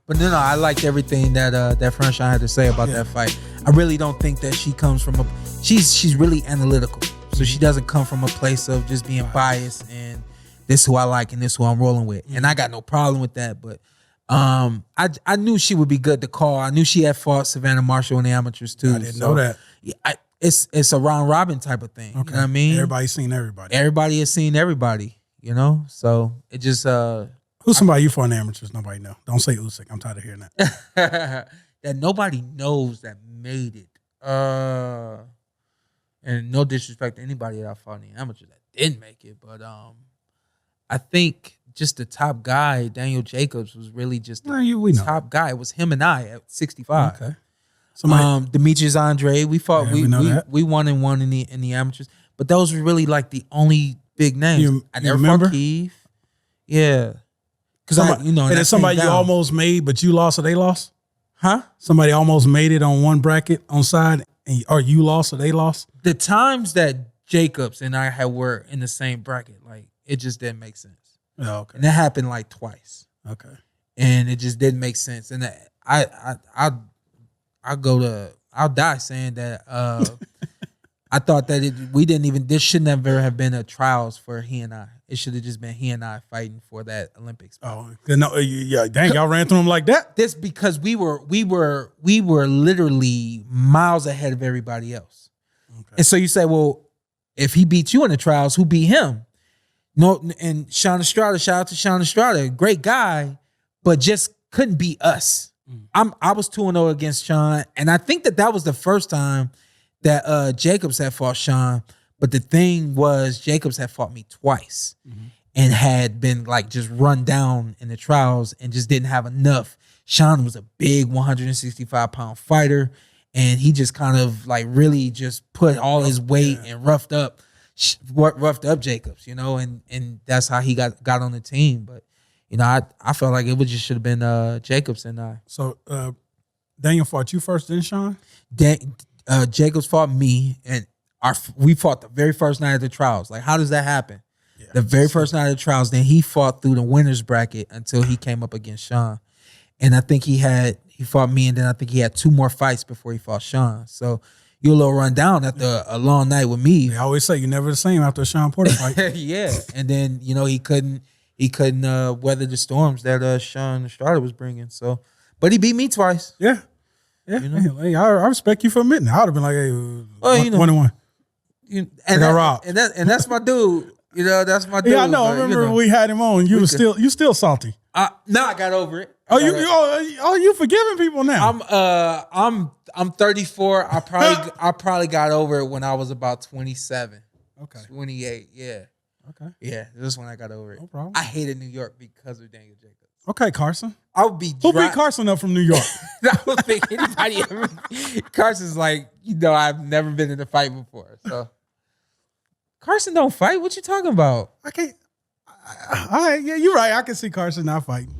But no, I liked everything that Franchon had to say about that fight. I really don't think that she comes from she's really analytical. So she doesn't come from a place of just being biased and this who I like and this who I'm rolling with. And I got no problem with that. But I knew she would be good to call. I knew she had fought Savannah Marshall in the amateurs too. I didn't know that. Yeah, it's a round robin type of thing. Okay. You know what I mean? Everybody's seen everybody. Everybody has seen everybody, you know? So it just who's somebody you fought in the amateurs nobody know? Don't say Usyk. I'm tired of hearing that. That nobody knows that made it. And no disrespect to anybody that I fought in the amateurs that didn't make it, but I think just the top guy, Daniel Jacobs, was really just the top guy. It was him and I at 65. Okay. Demetrius Andre, we fought. We won and won in the amateurs, but those were really like the only big names. I never fought Keith. Yeah, because and it's somebody you almost made, but you lost or they lost. Huh? Somebody almost made it on one bracket on side, or you lost or they lost. The times that Jacobs and I were in the same bracket, like it just didn't make sense. Oh, okay. And that happened like twice. Okay. And it just didn't make sense. And I'll die saying that I thought that this should never have been a trials for he and I. It should have just been he and I fighting for that Olympics spot. Oh, no, yeah, dang, y'all ran through him like that? This because we were literally miles ahead of everybody else. Okay. And so you say, well, if he beat you in the trials, who beat him? No, and Shawn Estrada, shout out to Shawn Estrada, great guy, but just couldn't beat us. I was 2-0 against Shawn, and I think that was the first time that Jacobs had fought Shawn. But the thing was, Jacobs had fought me twice and had been like just run down in the trials and just didn't have enough. Shawn was a big 165-pound fighter, and he just kind of like really just put all his weight and roughed up Jacobs, you know, and that's how he got on the team. But you know, I felt like it should have been Jacobs and I. So Daniel fought you first, then Shawn? Jacobs fought me, and we fought the very first night of the trials. Like, how does that happen? Yeah. The very first night of the trials, then he fought through the winner's bracket until he came up against Shawn. And I think he fought me, and then I think he had 2 more fights before he fought Shawn. So you're a little run down after a long night with me. I always say you're never the same after a Shawn Porter fight. Yeah. And then, you know, he couldn't weather the storms that Shawn Estrada was bringing. So, but he beat me twice. Yeah. Yeah, you know? Hey, I respect you for admitting. I would have been like, hey, 1-1. And that's my dude. You know, that's my dude. Yeah, I know. I remember when we had him on. You still salty. No, I got over it. You forgiving people now? I'm 34. I probably got over it when I was about 27. Okay. 28. Yeah. Okay. Yeah, this is when I got over it. No problem. I hated New York because of Daniel Jacobs. Okay, Carson. I would be who beat Carson up from New York? I don't think anybody ever. Carson's like, you know, I've never been in a fight before. So Carson don't fight. What you talking about? I can't. Yeah, you're right. I can see Carson not fighting.